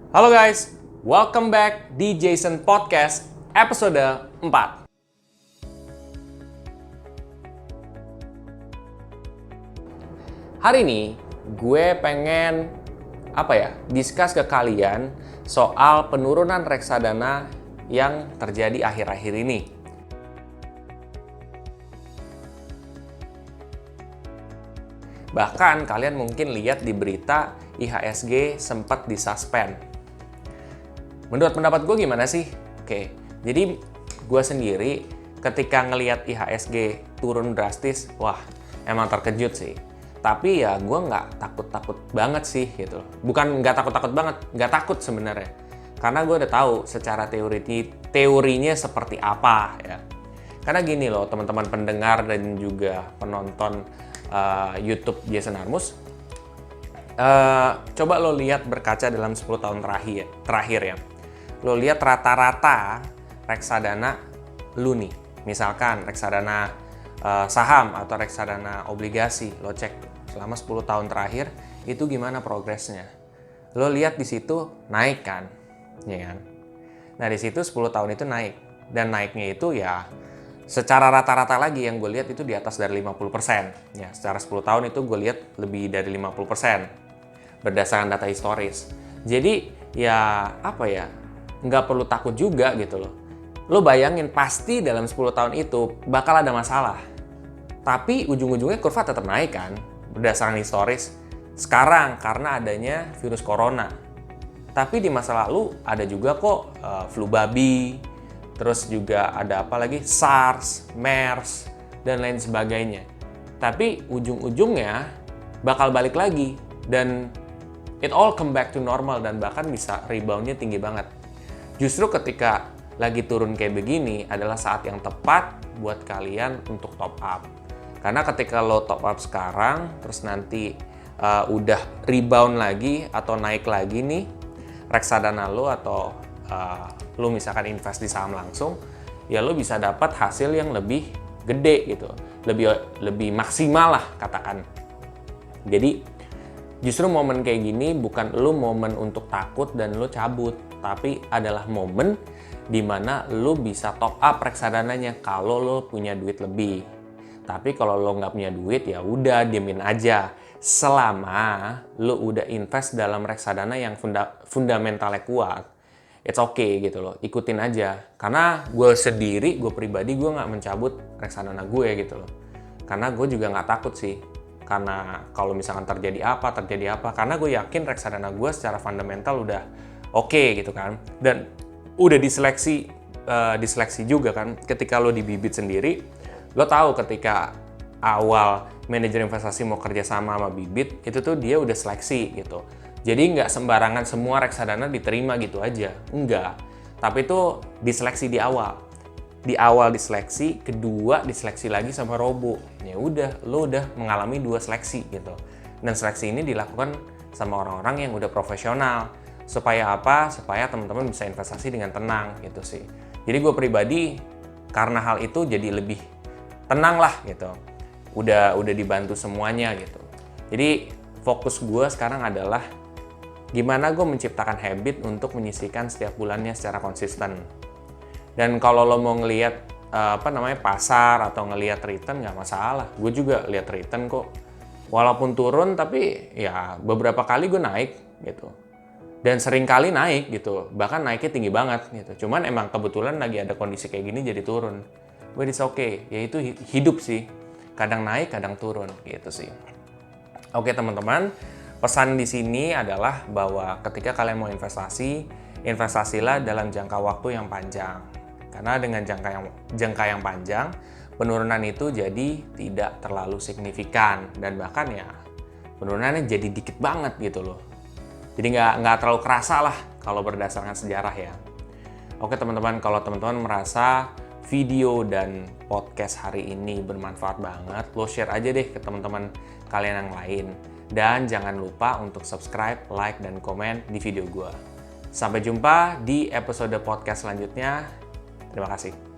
Halo guys, welcome back di Jason Podcast episode 4. Hari ini gue pengen discuss ke kalian soal penurunan reksadana yang terjadi akhir-akhir ini. Bahkan kalian mungkin lihat di berita IHSG sempat disuspend. Menurut pendapat gue gimana sih? Oke, jadi gue sendiri ketika ngelihat IHSG turun drastis, wah emang terkejut sih. Tapi ya gue nggak takut-takut banget sih gitu. Bukan nggak takut-takut banget, nggak takut sebenarnya. Karena gue udah tahu secara teorinya seperti apa ya. Karena gini loh teman-teman pendengar dan juga penonton YouTube Jason Armus. Coba lo lihat berkaca dalam 10 tahun terakhir ya. Lo lihat rata-rata reksadana lu nih. Misalkan reksadana saham atau reksadana obligasi, lo cek selama 10 tahun terakhir itu gimana progresnya. Lo lihat di situ naik kan? Ya kan? Nah, di situ 10 tahun itu naik. Dan naiknya itu ya secara rata-rata lagi yang gue lihat itu di atas dari 50%. Ya, secara 10 tahun itu gue lihat lebih dari 50% berdasarkan data historis. Jadi ya nggak perlu takut juga gitu loh. Lo bayangin pasti dalam 10 tahun itu bakal ada masalah. Tapi ujung-ujungnya kurva tetap naik kan berdasarkan historis. Sekarang karena adanya virus corona. Tapi di masa lalu ada juga kok flu babi, terus juga ada apa lagi SARS, MERS, dan lain sebagainya. Tapi ujung-ujungnya bakal balik lagi dan it all come back to normal dan bahkan bisa reboundnya tinggi banget. Justru ketika lagi turun kayak begini adalah saat yang tepat buat kalian untuk top up. Karena ketika lo top up sekarang, terus nanti udah rebound lagi atau naik lagi nih reksadana lo atau lo misalkan invest di saham langsung, ya lo bisa dapat hasil yang lebih gede gitu, lebih maksimal lah katakan. Jadi justru momen kayak gini bukan lo momen untuk takut dan lo cabut, tapi adalah momen di mana lo bisa top up reksadananya kalau lo punya duit lebih. Tapi kalau lo nggak punya duit ya udah diemin aja. Selama lo udah invest dalam reksadana yang fundamentalnya kuat, it's okay gitu loh, ikutin aja. Karena gue pribadi gue nggak mencabut reksadana gue gitu loh. Karena gue juga nggak takut sih. Karena kalau misalkan terjadi apa. Karena gue yakin reksadana gue secara fundamental udah oke gitu kan. Dan udah diseleksi juga kan. Ketika lo dibibit sendiri, lo tahu ketika awal manajer investasi mau kerja sama bibit, itu tuh dia udah seleksi gitu. Jadi nggak sembarangan semua reksadana diterima gitu aja. Enggak. Tapi itu diseleksi di awal. Di awal diseleksi, kedua diseleksi lagi sama robo. Ya udah, lo udah mengalami 2 seleksi gitu. Dan seleksi ini dilakukan sama orang-orang yang udah profesional. Supaya apa? Supaya teman-teman bisa investasi dengan tenang gitu sih. Jadi gue pribadi karena hal itu jadi lebih tenang lah gitu. Udah dibantu semuanya gitu. Jadi fokus gue sekarang adalah gimana gue menciptakan habit untuk menyisihkan setiap bulannya secara konsisten. Dan kalau lo mau ngelihat pasar atau ngelihat return nggak masalah. Gue juga lihat return kok. Walaupun turun tapi ya beberapa kali gue naik gitu. Dan sering kali naik gitu. Bahkan naiknya tinggi banget gitu. Cuman emang kebetulan lagi ada kondisi kayak gini jadi turun. But it's okay. Ya itu hidup sih. Kadang naik, kadang turun gitu sih. Oke teman-teman, pesan di sini adalah bahwa ketika kalian mau investasi, investasilah dalam jangka waktu yang panjang. Karena dengan jangka yang panjang, penurunan itu jadi tidak terlalu signifikan dan bahkan ya penurunannya jadi dikit banget gitu loh. Jadi nggak terlalu kerasa lah kalau berdasarkan sejarah ya. Oke teman-teman, kalau teman-teman merasa video dan podcast hari ini bermanfaat banget, lo share aja deh ke teman-teman kalian yang lain. Dan jangan lupa untuk subscribe, like, dan komen di video gue. Sampai jumpa di episode podcast selanjutnya. Terima kasih.